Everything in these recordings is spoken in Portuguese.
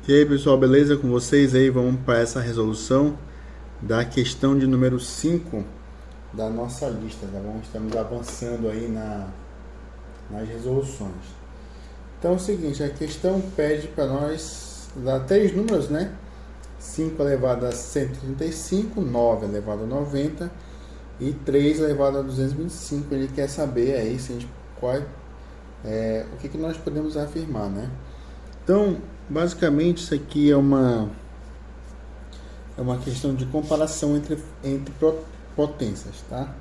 E aí pessoal, beleza com vocês aí? Vamos para essa resolução da questão de número 5 da nossa lista, tá bom? Estamos avançando aí nas resoluções. Então é o seguinte, a questão pede para nós dar três números, né? 5 elevado a 135, 9 elevado a 90 e 3 elevado a 225. Ele quer saber aí se a gente, o que nós podemos afirmar, né? Então, basicamente isso aqui é uma questão de comparação entre potências, tá?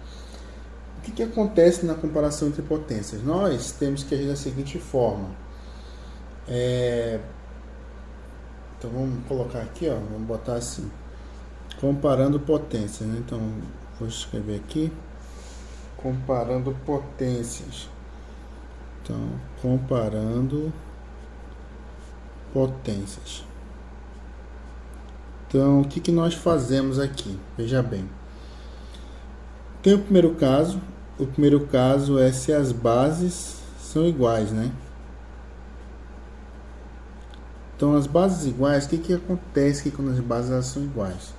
O que acontece na comparação entre potências? Nós temos que agir da seguinte forma. Então vamos colocar aqui, ó, vamos botar assim, comparando potências, né? Então vou escrever aqui, comparando potências. Então, comparando potências. Então, o que nós fazemos aqui? Veja bem. Tem o primeiro caso. O primeiro caso é se as bases são iguais, né? Então, as bases iguais, o que acontece aqui quando as bases elas são iguais?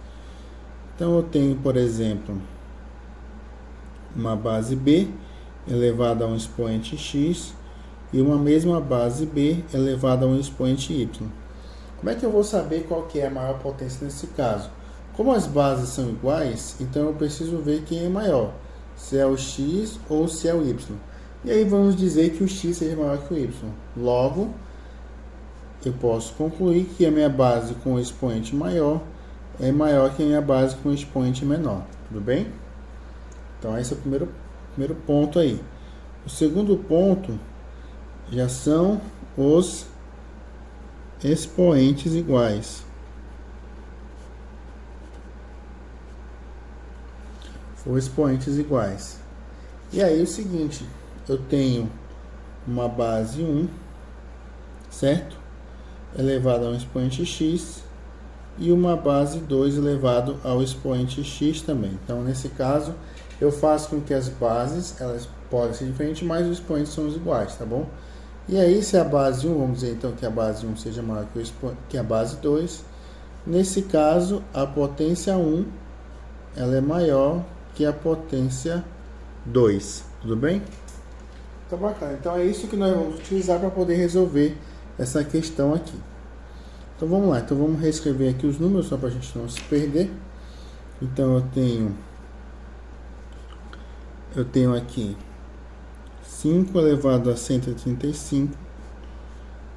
Então, eu tenho, por exemplo, uma base B elevada a um expoente x e uma mesma base B elevada a um expoente y. Como é que eu vou saber qual que é a maior potência nesse caso? Como as bases são iguais, então eu preciso ver quem é maior, se é o x ou se é o y. E aí vamos dizer que o x seja maior que o y. Logo, eu posso concluir que a minha base com o expoente maior é maior que a minha base com o expoente menor. Tudo bem? Então esse é o primeiro ponto aí. O segundo ponto já são os expoentes iguais. Ou expoentes iguais. E aí o seguinte, eu tenho uma base 1, certo? Elevado a um expoente x e uma base 2 elevado ao expoente x também. Então, nesse caso, eu faço com que as bases, elas podem ser diferentes, mas os expoentes são os iguais, tá bom? E aí, se a base 1, vamos dizer então que a base 1 seja maior que a base 2, nesse caso, a potência 1, ela é maior que a potência 2, tudo bem? Então, bacana. Então, é isso que nós vamos utilizar para poder resolver essa questão aqui. Então, vamos lá. Então, vamos reescrever aqui os números, só para a gente não se perder. Então, eu tenho aqui 5 elevado a 135,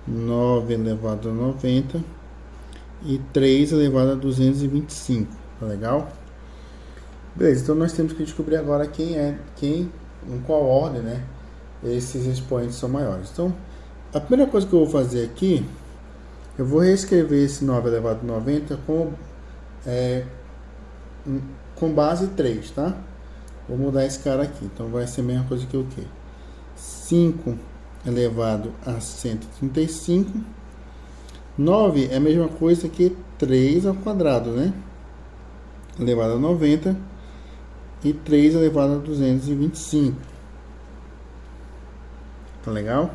9 elevado a 90 e 3 elevado a 225. Tá legal? Beleza, então nós temos que descobrir agora em qual ordem, né, esses expoentes são maiores. Então, a primeira coisa que eu vou fazer aqui, eu vou reescrever esse 9 elevado a 90 com base 3, tá? Vou mudar esse cara aqui, então vai ser a mesma coisa que o quê? 5 elevado a 135. 9 é a mesma coisa que 3 ao quadrado, né? Elevado a 90 e 3 elevado a 225. Tá legal?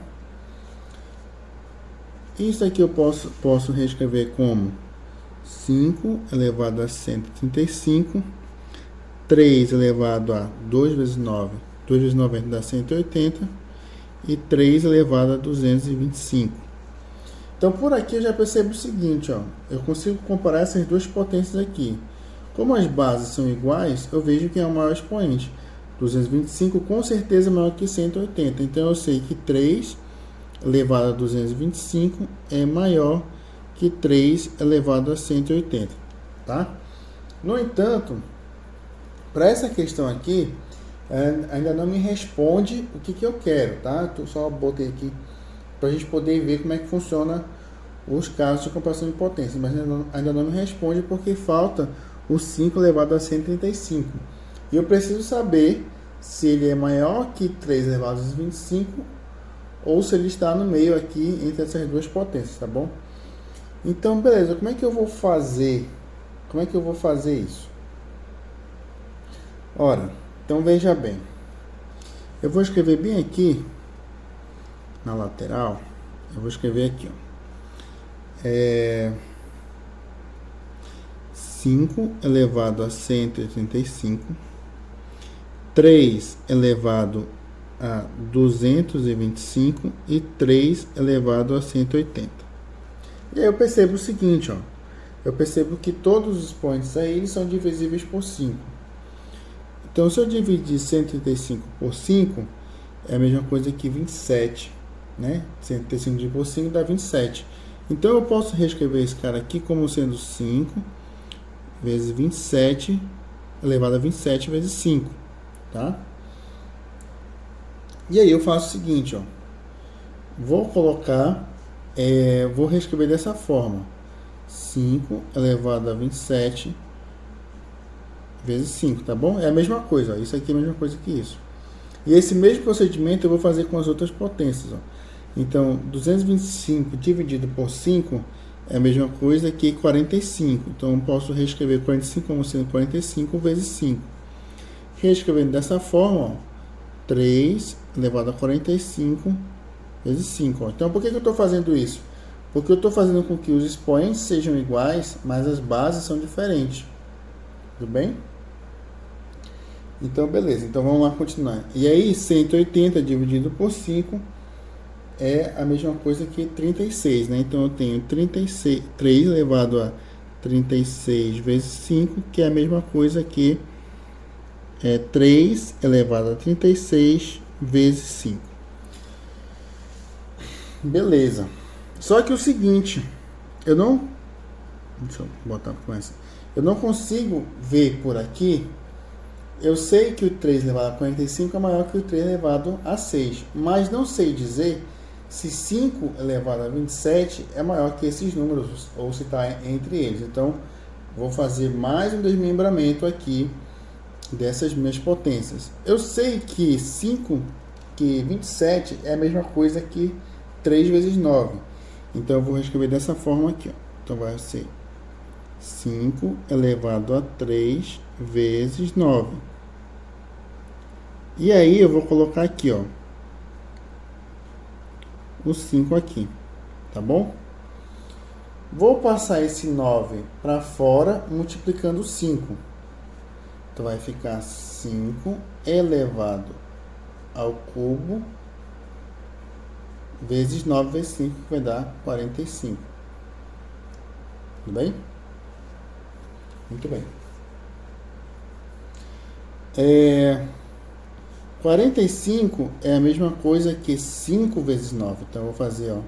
Isso aqui eu posso reescrever como 5 elevado a 135, 3 elevado a 2 vezes 9, 2 vezes 90 dá 180, e 3 elevado a 225. Então, por aqui eu já percebo o seguinte, ó, eu consigo comparar essas duas potências aqui. Como as bases são iguais, eu vejo que é o maior expoente. 225 com certeza é maior que 180. Então, eu sei que 3 elevado a 225 é maior que 3 elevado a 180. Tá? No entanto, para essa questão aqui, ainda não me responde o que eu quero. Tá? Eu só botei aqui para a gente poder ver como é que funciona os casos de comparação de potência. Mas ainda não me responde porque falta o 5 elevado a 135. E eu preciso saber se ele é maior que 3 elevado a 25 ou se ele está no meio aqui entre essas duas potências, tá bom? Então, beleza, como é que eu vou fazer? Como é que eu vou fazer isso? Ora, então veja bem. Eu vou escrever bem aqui, na lateral, eu vou escrever aqui, ó. 5 elevado a 185, 3 elevado a 225 e 3 elevado a 180. E aí eu percebo o seguinte, ó. Eu percebo que todos os expoentes aí eles são divisíveis por 5. Então, se eu dividir 135 por 5, é a mesma coisa que 27, né? 135 dividido por 5 dá 27. Então, eu posso reescrever esse cara aqui como sendo 5 vezes 27 elevado a 27 vezes 5, tá? E aí eu faço o seguinte, ó. Vou colocar, vou reescrever dessa forma. 5 elevado a 27 vezes 5, tá bom? É a mesma coisa, ó. Isso aqui é a mesma coisa que isso. E esse mesmo procedimento eu vou fazer com as outras potências, ó. Então, 225 dividido por 5 é a mesma coisa que 45. Então, eu posso reescrever 45 como sendo 45 vezes 5. Reescrevendo dessa forma, ó, 3 elevado a 45 vezes 5. Ó. Então, por que eu estou fazendo isso? Porque eu estou fazendo com que os expoentes sejam iguais, mas as bases são diferentes. Tudo bem? Então, beleza. Então, vamos lá continuar. E aí, 180 dividido por 5 é a mesma coisa que 36, né? Então, eu tenho 36, 3 elevado a 36 vezes 5, que é a mesma coisa que 3 elevado a 36 vezes 5. Beleza. Só que o seguinte, eu não... Deixa eu botar com essa. Eu não consigo ver por aqui. Eu sei que o 3 elevado a 45 é maior que o 3 elevado a 6. Mas não sei dizer se 5 elevado a 27 é maior que esses números, ou se está entre eles. Então, vou fazer mais um desmembramento aqui dessas minhas potências. Eu sei que 27 é a mesma coisa que 3 vezes 9. Então, eu vou reescrever dessa forma aqui, ó. Então, vai ser 5 elevado a 3 vezes 9. E aí, eu vou colocar aqui, ó, o 5 aqui, tá bom? Vou passar esse 9 para fora, multiplicando 5. Então, vai ficar 5 elevado ao cubo vezes 9 vezes 5, que vai dar 45. Tudo bem? Muito bem. 45 é a mesma coisa que 5 vezes 9. Então, eu vou fazer, ó,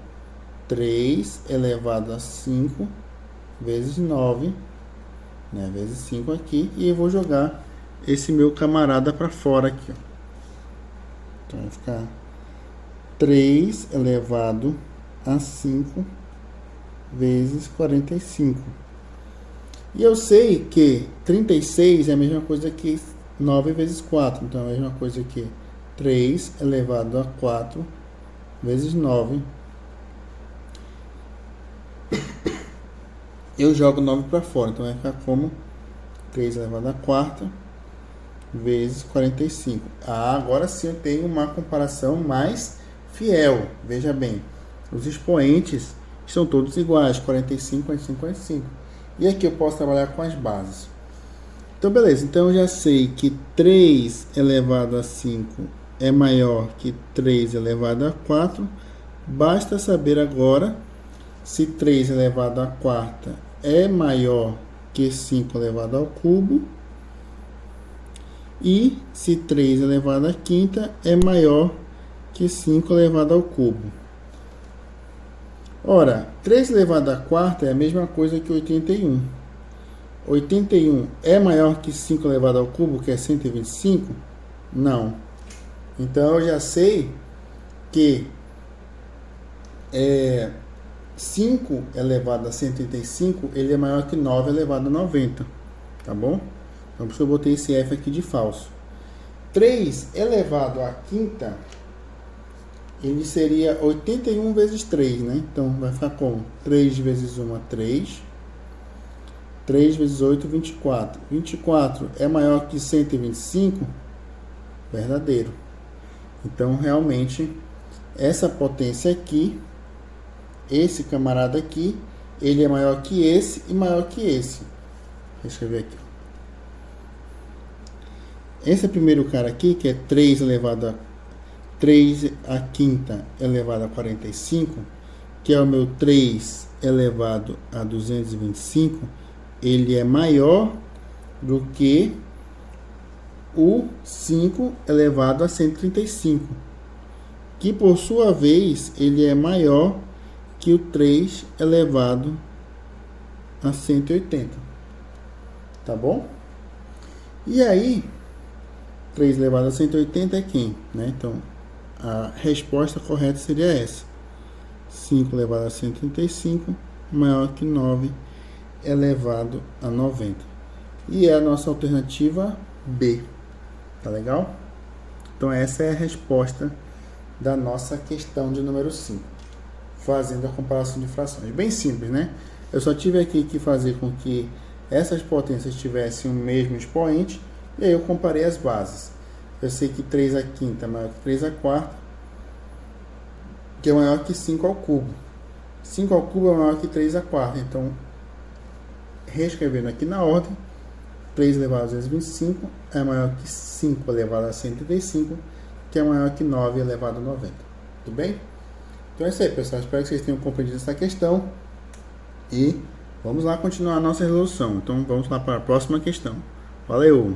3 elevado a 5 vezes 9, né, vezes 5 aqui. E eu vou jogar esse meu camarada para fora aqui, ó. Então, vai ficar 3 elevado a 5 vezes 45. E eu sei que 36 é a mesma coisa que 9 vezes 4. Então, é a mesma coisa que 3 elevado a 4 vezes 9. Eu jogo 9 para fora. Então, vai ficar como 3 elevado a 4 vezes 45. Agora sim eu tenho uma comparação mais fiel. Veja bem, os expoentes são todos iguais, 45, 45, 45. E aqui eu posso trabalhar com as bases. Então, beleza. Então, eu já sei que 3 elevado a 5 é maior que 3 elevado a 4. Basta saber agora se 3 elevado a 4 é maior que 5 elevado ao cubo. E se 3 elevado a 5 é maior que 5 elevado ao cubo. Ora, 3 elevado a 4 é a mesma coisa que 81. 81 é maior que 5 elevado ao cubo, que é 125? Não. Então, eu já sei que 5 elevado a 185, ele é maior que 9 elevado a 90. Tá bom? Então, por isso eu botei esse F aqui de falso. 3 elevado a 5, ele seria 81 vezes 3, né? Então, vai ficar como? 3 vezes 1, 3. 3 vezes 8, 24. 24 é maior que 125? Verdadeiro. Então, realmente, essa potência aqui, esse camarada aqui, ele é maior que esse e maior que esse. Deixa eu escrever aqui. Esse primeiro cara aqui, que é 3 elevado a 3 a quinta elevado a 45, que é o meu 3 elevado a 225, ele é maior do que o 5 elevado a 135, que por sua vez ele é maior que o 3 elevado a 180. Tá bom? E aí, 3 elevado a 180 é quem? Né? Então, a resposta correta seria essa. 5 elevado a 135 maior que 9 elevado a 90. E é a nossa alternativa B. Tá legal? Então, essa é a resposta da nossa questão de número 5. Fazendo a comparação de frações. Bem simples, né? Eu só tive aqui que fazer com que essas potências tivessem o mesmo expoente, e aí eu comparei as bases. Eu sei que 3 a quinta é maior que 3 a quarta, que é maior que 5 ao cubo. 5 ao cubo é maior que 3 a quarta. Então, reescrevendo aqui na ordem, 3 elevado a 225 é maior que 5 elevado a 135, que é maior que 9 elevado a 90. Tudo bem? Então é isso aí, pessoal. Espero que vocês tenham compreendido essa questão. E vamos lá continuar a nossa resolução. Então vamos lá para a próxima questão. Valeu!